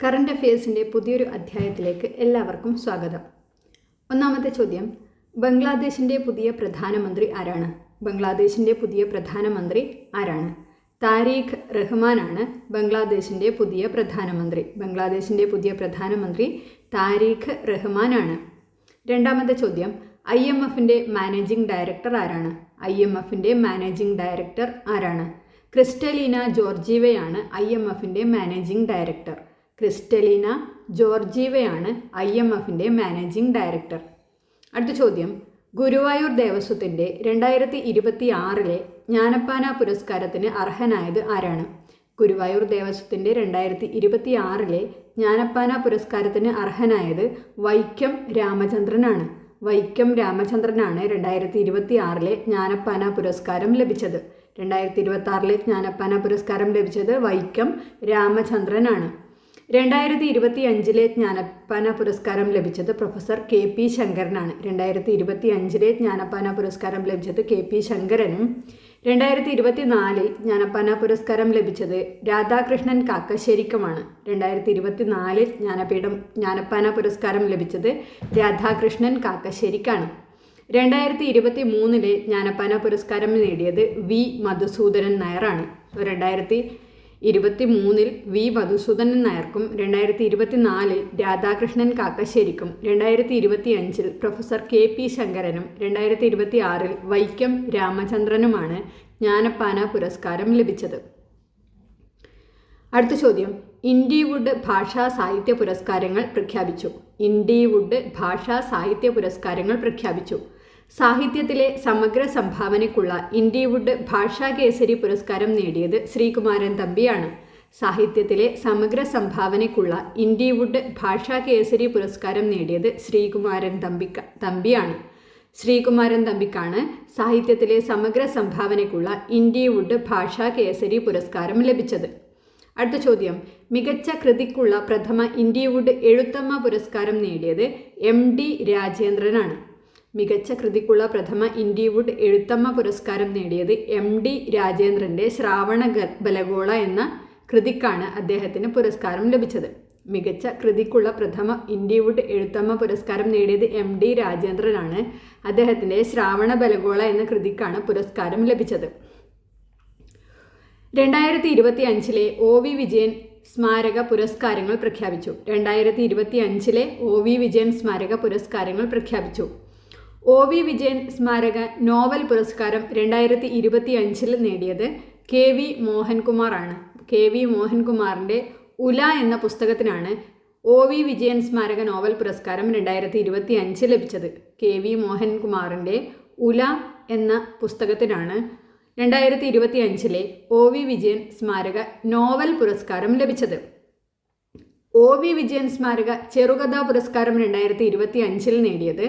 Current അഫയേഴ്സിൻ്റെ പുതിയൊരു അധ്യായത്തിലേക്ക് എല്ലാവർക്കും സ്വാഗതം. ഒന്നാമത്തെ ചോദ്യം, ബംഗ്ലാദേശിൻ്റെ പുതിയ പ്രധാനമന്ത്രി ആരാണ്? ബംഗ്ലാദേശിൻ്റെ പുതിയ പ്രധാനമന്ത്രി ആരാണ്? താരിഖ് റഹ്മാനാണ് ബംഗ്ലാദേശിൻ്റെ പുതിയ പ്രധാനമന്ത്രി. ബംഗ്ലാദേശിൻ്റെ പുതിയ പ്രധാനമന്ത്രി താരിഖ് റഹ്മാനാണ്. രണ്ടാമത്തെ ചോദ്യം, IMFൻ്റെ മാനേജിംഗ് ഡയറക്ടർ ആരാണ്? IMFൻ്റെ മാനേജിംഗ് ഡയറക്ടർ ആരാണ്? ക്രിസ്റ്റലീന ജോർജീവയാണ് IMFൻ്റെ മാനേജിംഗ് ഡയറക്ടർ. ക്രിസ്റ്റലീന ജോർജീവയാണ് IMFൻ്റെ മാനേജിംഗ് ഡയറക്ടർ. അടുത്ത ചോദ്യം, ഗുരുവായൂർ ദേവസ്വത്തിൻ്റെ 2026 ജ്ഞാനപ്പാന പുരസ്കാരത്തിന് അർഹനായത് ആരാണ്? ഗുരുവായൂർ ദേവസ്വത്തിൻ്റെ 2026 ജ്ഞാനപ്പാന പുരസ്കാരത്തിന് അർഹനായത് വൈക്കം രാമചന്ദ്രനാണ്. വൈക്കം രാമചന്ദ്രനാണ് 2026 ജ്ഞാനപ്പാന പുരസ്കാരം ലഭിച്ചത്. 2026 ജ്ഞാനപ്പാന പുരസ്കാരം ലഭിച്ചത് വൈക്കം രാമചന്ദ്രനാണ്. 2025 ജ്ഞാനപ്പാന പുരസ്കാരം ലഭിച്ചത് പ്രൊഫസർ KP ശങ്കരനാണ്. 2025 ജ്ഞാനപ്പാന പുരസ്കാരം ലഭിച്ചത് KP ശങ്കരനും 2024 ജ്ഞാനപ്പാന പുരസ്കാരം ലഭിച്ചത് രാധാകൃഷ്ണൻ കാക്കശ്ശേരിക്കുമാണ്. 2024 ജ്ഞാനപ്പാന പുരസ്കാരം ലഭിച്ചത് രാധാകൃഷ്ണൻ കാക്കശ്ശേരിക്കാണ്. 2023 ജ്ഞാനപ്പാന പുരസ്കാരം നേടിയത് V മധുസൂദനൻ നായരാണ്. 2023 V മധുസൂദനൻ നായർക്കും 2024 രാധാകൃഷ്ണൻ കാക്കശ്ശേരിക്കും 2025 പ്രൊഫസർ KP ശങ്കരനും 2026 വൈക്കം രാമചന്ദ്രനുമാണ് ജ്ഞാനപ്പാന പുരസ്കാരം ലഭിച്ചത്. അടുത്ത ചോദ്യം, ഇൻഡിവുഡ് ഭാഷാ സാഹിത്യ പുരസ്കാരങ്ങൾ പ്രഖ്യാപിച്ചു. ഇൻഡിവുഡ് ഭാഷാ സാഹിത്യ പുരസ്കാരങ്ങൾ പ്രഖ്യാപിച്ചു. സാഹിത്യത്തിലെ സമഗ്ര സംഭാവനയ്ക്കുള്ള ഇൻഡിവുഡ് ഭാഷാ കേസരി പുരസ്കാരം നേടിയത് ശ്രീകുമാരൻ തമ്പിയാണ്. സാഹിത്യത്തിലെ സമഗ്ര സംഭാവനയ്ക്കുള്ള ഇൻഡിവുഡ് ഭാഷാ കേസരി പുരസ്കാരം നേടിയത് ശ്രീകുമാരൻ തമ്പിയാണ്. ശ്രീകുമാരൻ തമ്പിക്കാണ് സാഹിത്യത്തിലെ സമഗ്ര സംഭാവനയ്ക്കുള്ള ഇൻഡിവുഡ് ഭാഷാ കേസരി പുരസ്കാരം ലഭിച്ചത്. അടുത്ത ചോദ്യം, മികച്ച കൃതിക്കുള്ള പ്രഥമ ഇൻഡിവുഡ് എഴുത്തമ്മ പുരസ്കാരം നേടിയത് MD രാജേന്ദ്രനാണ്. മികച്ച കൃതിക്കുള്ള പ്രഥമ ഇൻഡിവുഡ് എഴുത്തമ്മ പുരസ്കാരം നേടിയത് MD രാജേന്ദ്രൻ്റെ ശ്രാവണ ബലഗോള എന്ന കൃതിക്കാണ് അദ്ദേഹത്തിന് പുരസ്കാരം ലഭിച്ചത്. മികച്ച കൃതിക്കുള്ള പ്രഥമ ഇൻഡിവുഡ് എഴുത്തമ്മ പുരസ്കാരം നേടിയത് MD രാജേന്ദ്രനാണ്. അദ്ദേഹത്തിൻ്റെ ശ്രാവണ ബലഗോള എന്ന കൃതിക്കാണ് പുരസ്കാരം ലഭിച്ചത്. 2025 OV വിജയൻ സ്മാരക പുരസ്കാരങ്ങൾ പ്രഖ്യാപിച്ചു. 2025 OV വിജയൻ സ്മാരക പുരസ്കാരങ്ങൾ പ്രഖ്യാപിച്ചു. OV വിജയൻ സ്മാരക നോവൽ പുരസ്കാരം 2025 നേടിയത് KV മോഹൻകുമാറാണ്. KV മോഹൻകുമാറിൻ്റെ ഉല എന്ന പുസ്തകത്തിനാണ് OV വിജയൻ സ്മാരക നോവൽ പുരസ്കാരം 2025 ലഭിച്ചത്. KV മോഹൻകുമാറിൻ്റെ ഉല എന്ന പുസ്തകത്തിനാണ് 2025 OV വിജയൻ സ്മാരക നോവൽ പുരസ്കാരം ലഭിച്ചത്. OV വിജയൻ സ്മാരക ചെറുകഥാ പുരസ്കാരം 2025 നേടിയത്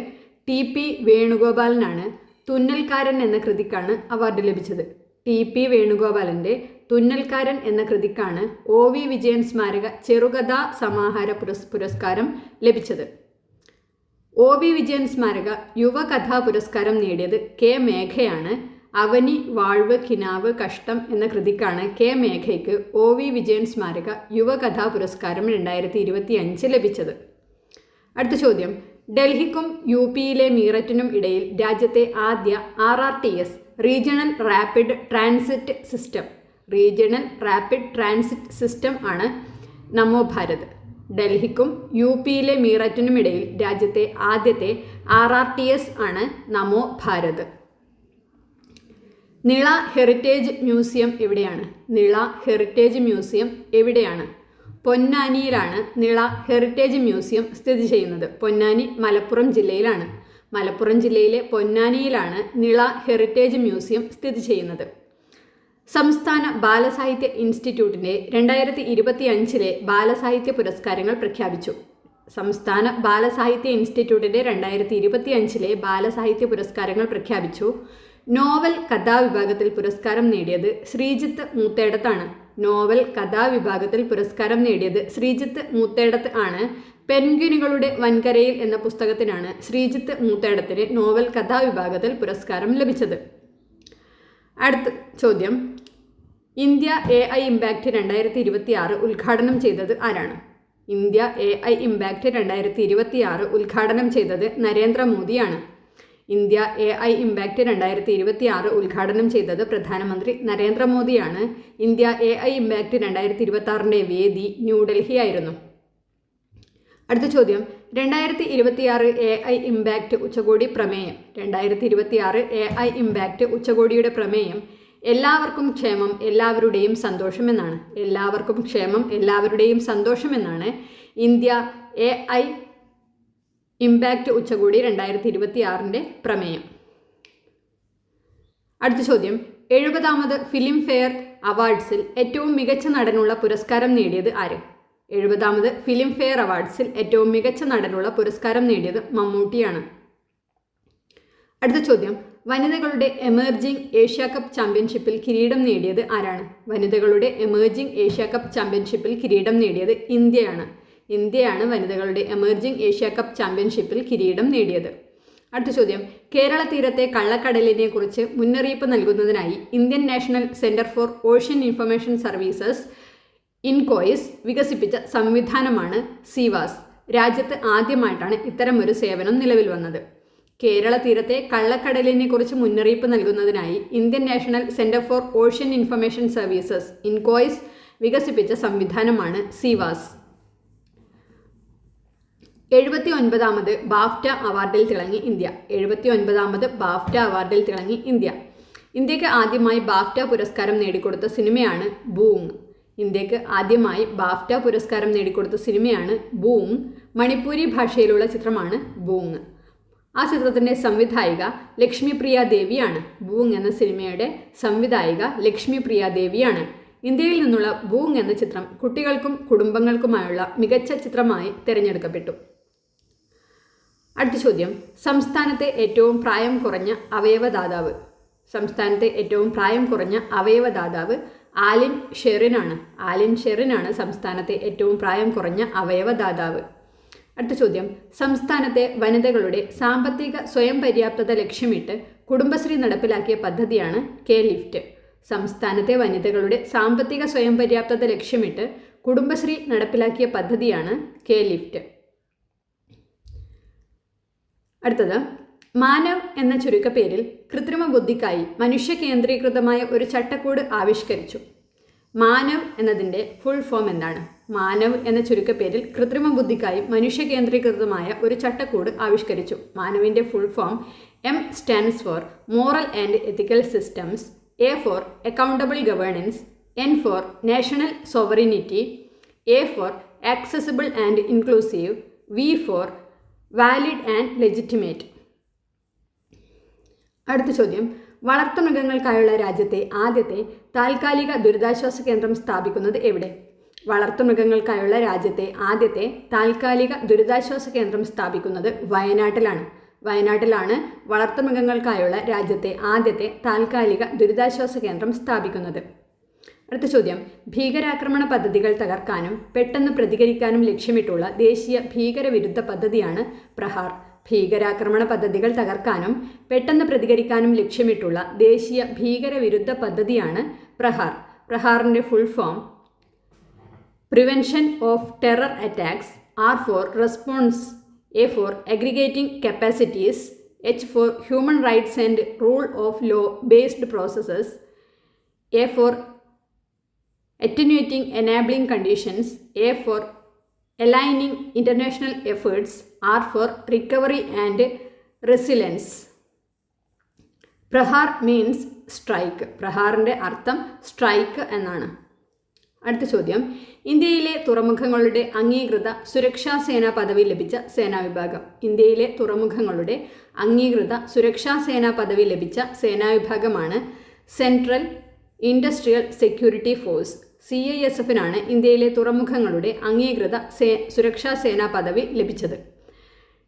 TP വേണുഗോപാലനാണ്. തുന്നൽക്കാരൻ എന്ന കൃതിക്കാണ് അവാർഡ് ലഭിച്ചത്. TP വേണുഗോപാലൻ്റെ തുന്നൽക്കാരൻ എന്ന കൃതിക്കാണ് OV വിജയൻ സ്മാരക ചെറുകഥാ സമാഹാര പുരസ്കാരം ലഭിച്ചത്. OV വിജയൻ സ്മാരക യുവകഥാ പുരസ്കാരം നേടിയത് K മേഘയാണ്. അവനി വാഴ്വ് കിനാവ് കഷ്ടം എന്ന കൃതിക്കാണ് K മേഘയ്ക്ക് OV വിജയൻ സ്മാരക യുവകഥാ പുരസ്കാരം 2025 ലഭിച്ചത്. അടുത്ത ചോദ്യം, ഡൽഹിക്കും UPയിലെ മീററ്റിനും ഇടയിൽ രാജ്യത്തെ ആദ്യ RRTS regional rapid transit system ആണ് നമോ ഭാരത്. ഡൽഹിക്കും UPയിലെ മീററ്റിനും ഇടയിൽ രാജ്യത്തെ ആദ്യത്തെ RRTS ആണ് നമോ ഭാരത്. നിള ഹെറിറ്റേജ് മ്യൂസിയം എവിടെയാണ്? നിള ഹെറിറ്റേജ് മ്യൂസിയം എവിടെയാണ്? പൊന്നാനിയിലാണ് നിള ഹെറിറ്റേജ് മ്യൂസിയം സ്ഥിതി ചെയ്യുന്നത്. പൊന്നാനി മലപ്പുറം ജില്ലയിലാണ്. മലപ്പുറം ജില്ലയിലെ പൊന്നാനിയിലാണ് നിള ഹെറിറ്റേജ് മ്യൂസിയം സ്ഥിതി ചെയ്യുന്നത്. സംസ്ഥാന ബാലസാഹിത്യ ഇൻസ്റ്റിറ്റ്യൂട്ടിൻ്റെ 2025 ബാലസാഹിത്യ പുരസ്കാരങ്ങൾ പ്രഖ്യാപിച്ചു. സംസ്ഥാന ബാലസാഹിത്യ ഇൻസ്റ്റിറ്റ്യൂട്ടിൻ്റെ 2025 ബാലസാഹിത്യ പുരസ്കാരങ്ങൾ പ്രഖ്യാപിച്ചു. നോവൽ കഥാവിഭാഗത്തിൽ പുരസ്കാരം നേടിയത് ശ്രീജിത്ത് മൂത്തേടത്താണ്. നോവൽ കഥാവിഭാഗത്തിൽ പുരസ്കാരം നേടിയത് ശ്രീജിത്ത് മൂത്തേടത്ത് ആണ്. പെൻഗ്വിനുകളുടെ വൻകരയിൽ എന്ന പുസ്തകത്തിനാണ് ശ്രീജിത്ത് മൂത്തേടത്തിന് നോവൽ കഥാവിഭാഗത്തിൽ പുരസ്കാരം ലഭിച്ചത്. അടുത്ത ചോദ്യം, ഇന്ത്യ AI ഇമ്പാക്റ്റ് 2026 ഉദ്ഘാടനം ചെയ്തത് ആരാണ്? ഇന്ത്യ AI ഇമ്പാക്റ്റ് 2026 ഉദ്ഘാടനം ചെയ്തത് നരേന്ദ്രമോദിയാണ്. ഇന്ത്യ AI ഇമ്പാക്റ്റ് 2026 ഉദ്ഘാടനം ചെയ്തത് പ്രധാനമന്ത്രി നരേന്ദ്രമോദിയാണ്. ഇന്ത്യ AI ഇമ്പാക്റ്റ് 2026 വേദി ന്യൂഡൽഹി ആയിരുന്നു. അടുത്ത ചോദ്യം, 2026 AI ഇമ്പാക്റ്റ് ഉച്ചകോടി പ്രമേയം. 2026 AI ഇമ്പാക്റ്റ് ഉച്ചകോടിയുടെ പ്രമേയം എല്ലാവർക്കും ക്ഷേമം എല്ലാവരുടെയും സന്തോഷം എന്നാണ്. എല്ലാവർക്കും ക്ഷേമം എല്ലാവരുടെയും സന്തോഷം എന്നാണ് ഇന്ത്യ AI ഇമ്പാക്റ്റ് ഉച്ചകോടി 2026 പ്രമേയം. അടുത്ത ചോദ്യം, 70ാമത് ഫിലിം ഫെയർ അവാർഡ്സിൽ ഏറ്റവും മികച്ച നടനുള്ള പുരസ്കാരം നേടിയത് ആര്? 70ാമത് ഫിലിം ഫെയർ അവാർഡ്സിൽ ഏറ്റവും മികച്ച നടനുള്ള പുരസ്കാരം നേടിയത് മമ്മൂട്ടിയാണ്. അടുത്ത ചോദ്യം, വനിതകളുടെ എമർജിംഗ് ഏഷ്യ കപ്പ് ചാമ്പ്യൻഷിപ്പിൽ കിരീടം നേടിയത് ആരാണ്? വനിതകളുടെ എമർജിംഗ് ഏഷ്യ കപ്പ് ചാമ്പ്യൻഷിപ്പിൽ കിരീടം നേടിയത് ഇന്ത്യയാണ്. ഇന്ത്യയാണ് വനിതകളുടെ എമർജിംഗ് ഏഷ്യ കപ്പ് ചാമ്പ്യൻഷിപ്പിൽ കിരീടം നേടിയത്. അടുത്ത ചോദ്യം, കേരള തീരത്തെ കള്ളക്കടലിനെ കുറിച്ച് മുന്നറിയിപ്പ് നൽകുന്നതിനായി Indian national centre for ocean information services INCOIS വികസിപ്പിച്ച സംവിധാനമാണ് സീവാസ്. രാജ്യത്ത് ആദ്യമായിട്ടാണ് ഇത്തരമൊരു സേവനം നിലവിൽ വന്നത്. കേരള തീരത്തെ കള്ളക്കടലിനെ കുറിച്ച് മുന്നറിയിപ്പ് നൽകുന്നതിനായി Indian national centre for ocean information services INCOIS വികസിപ്പിച്ച സംവിധാനമാണ് സീവാസ്. 79ാമത് ബാഫ്റ്റ അവാർഡിൽ തിളങ്ങി ഇന്ത്യ. 79ാമത് ബാഫ്റ്റ അവാർഡിൽ തിളങ്ങി ഇന്ത്യ. ഇന്ത്യക്ക് ആദ്യമായി ബാഫ്റ്റ പുരസ്കാരം നേടിക്കൊടുത്ത സിനിമയാണ് ബൂങ്. ഇന്ത്യക്ക് ആദ്യമായി ബാഫ്റ്റ പുരസ്കാരം നേടിക്കൊടുത്ത സിനിമയാണ് ബൂങ്. മണിപ്പൂരി ഭാഷയിലുള്ള ചിത്രമാണ് ബൂങ്. ആ ചിത്രത്തിൻ്റെ സംവിധായിക ലക്ഷ്മിപ്രിയ ദേവിയാണ്. ബൂങ് എന്ന സിനിമയുടെ സംവിധായിക ലക്ഷ്മിപ്രിയ ദേവിയാണ്. ഇന്ത്യയിൽ നിന്നുള്ള ബൂങ് എന്ന ചിത്രം കുട്ടികൾക്കും കുടുംബങ്ങൾക്കുമായുള്ള മികച്ച ചിത്രമായി തിരഞ്ഞെടുക്കപ്പെട്ടു. അടുത്ത ചോദ്യം, സംസ്ഥാനത്തെ ഏറ്റവും പ്രായം കുറഞ്ഞ അവയവദാതാവ്. സംസ്ഥാനത്തെ ഏറ്റവും പ്രായം കുറഞ്ഞ അവയവദാതാവ് ആലിൻ ഷെറിനാണ്. ആലിൻ ഷെറിനാണ് സംസ്ഥാനത്തെ ഏറ്റവും പ്രായം കുറഞ്ഞ അവയവദാതാവ്. അടുത്ത ചോദ്യം, സംസ്ഥാനത്തെ വനിതകളുടെ സാമ്പത്തിക സ്വയം പര്യാപ്തത ലക്ഷ്യമിട്ട് കുടുംബശ്രീ നടപ്പിലാക്കിയ പദ്ധതിയാണ് കെ ലിഫ്റ്റ്. സംസ്ഥാനത്തെ വനിതകളുടെ സാമ്പത്തിക സ്വയം പര്യാപ്തത ലക്ഷ്യമിട്ട് കുടുംബശ്രീ നടപ്പിലാക്കിയ പദ്ധതിയാണ് കെ ലിഫ്റ്റ്. അടുത്തത്, മാനവ് എന്ന ചുരുക്കപ്പേരിൽ കൃത്രിമ ബുദ്ധിക്കായി മനുഷ്യ കേന്ദ്രീകൃതമായ ഒരു ചട്ടക്കൂട് ആവിഷ്കരിച്ചു. മാനവ് എന്നതിൻ്റെ ഫുൾ ഫോം എന്താണ്? മാനവ് എന്ന ചുരുക്കപ്പേരിൽ കൃത്രിമ ബുദ്ധിക്കായി മനുഷ്യ കേന്ദ്രീകൃതമായ ഒരു ചട്ടക്കൂട് ആവിഷ്കരിച്ചു. മാനവിൻ്റെ full form: M stands for moral and ethical systems, A for accountable governance, N for national sovereignty, A for accessible and inclusive, V for valid and legitimate. അടുത്ത ചോദ്യം, വളർത്തുമൃഗങ്ങൾക്കായുള്ള രാജ്യത്തെ ആദ്യത്തെ താൽക്കാലിക ദുരിതാശ്വാസ കേന്ദ്രം സ്ഥാപിക്കുന്നത് എവിടെ? വളർത്തുമൃഗങ്ങൾക്കായുള്ള രാജ്യത്തെ ആദ്യത്തെ താൽക്കാലിക ദുരിതാശ്വാസ കേന്ദ്രം സ്ഥാപിക്കുന്നത് വയനാട്ടിലാണ്. വയനാട്ടിലാണ് വളർത്തുമൃഗങ്ങൾക്കായുള്ള രാജ്യത്തെ ആദ്യത്തെ താൽക്കാലിക ദുരിതാശ്വാസ കേന്ദ്രം സ്ഥാപിക്കുന്നത്. അടുത്ത ചോദ്യം, ഭീകരാക്രമണ പദ്ധതികൾ തകർക്കാനും പെട്ടെന്ന് പ്രതികരിക്കാനും ലക്ഷ്യമിട്ടുള്ള ദേശീയ ഭീകരവിരുദ്ധ പദ്ധതിയാണ് പ്രഹാർ. ഭീകരാക്രമണ പദ്ധതികൾ തകർക്കാനും പെട്ടെന്ന് പ്രതികരിക്കാനും ലക്ഷ്യമിട്ടുള്ള ദേശീയ ഭീകരവിരുദ്ധ പദ്ധതിയാണ് പ്രഹാർ. പ്രഹാറിൻ്റെ full form: prevention of terror attacks, R for response, A for aggregating capacities, H for human rights and rule of law based processes, A for attenuating enabling conditions, A for aligning international efforts, R for recovery and resilience. Prahar means strike. പ്രഹാറിൻ്റെ അർത്ഥം strike എന്നാണ്. അടുത്ത ചോദ്യം, ഇന്ത്യയിലെ തുറമുഖങ്ങളുടെ അംഗീകൃത സുരക്ഷാ സേനാ പദവി ലഭിച്ച സേനാവിഭാഗം. ഇന്ത്യയിലെ തുറമുഖങ്ങളുടെ അംഗീകൃത സുരക്ഷാ സേനാ പദവി ലഭിച്ച സേനാവിഭാഗമാണ് സെൻട്രൽ ഇൻഡസ്ട്രിയൽ സെക്യൂരിറ്റി ഫോഴ്സ്. CISF-നാണ് ഇന്ത്യയിലെ തുറമുഖങ്ങളുടെ അംഗീകൃത സുരക്ഷാ സേനാ പദവി ലഭിച്ചത്.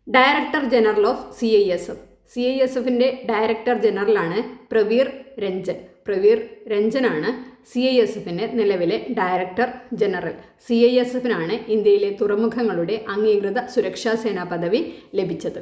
Director general of CISF. CISF-ൻ്റെ ഡയറക്ടർ ജനറലാണ് പ്രവീർ രഞ്ജൻ. പ്രവീർ രഞ്ജനാണ് CISF-ൻ്റെ നിലവിലെ ഡയറക്ടർ ജനറൽ. CISF-നാണ് ഇന്ത്യയിലെ തുറമുഖങ്ങളുടെ അംഗീകൃത സുരക്ഷാ സേനാ പദവി ലഭിച്ചത്.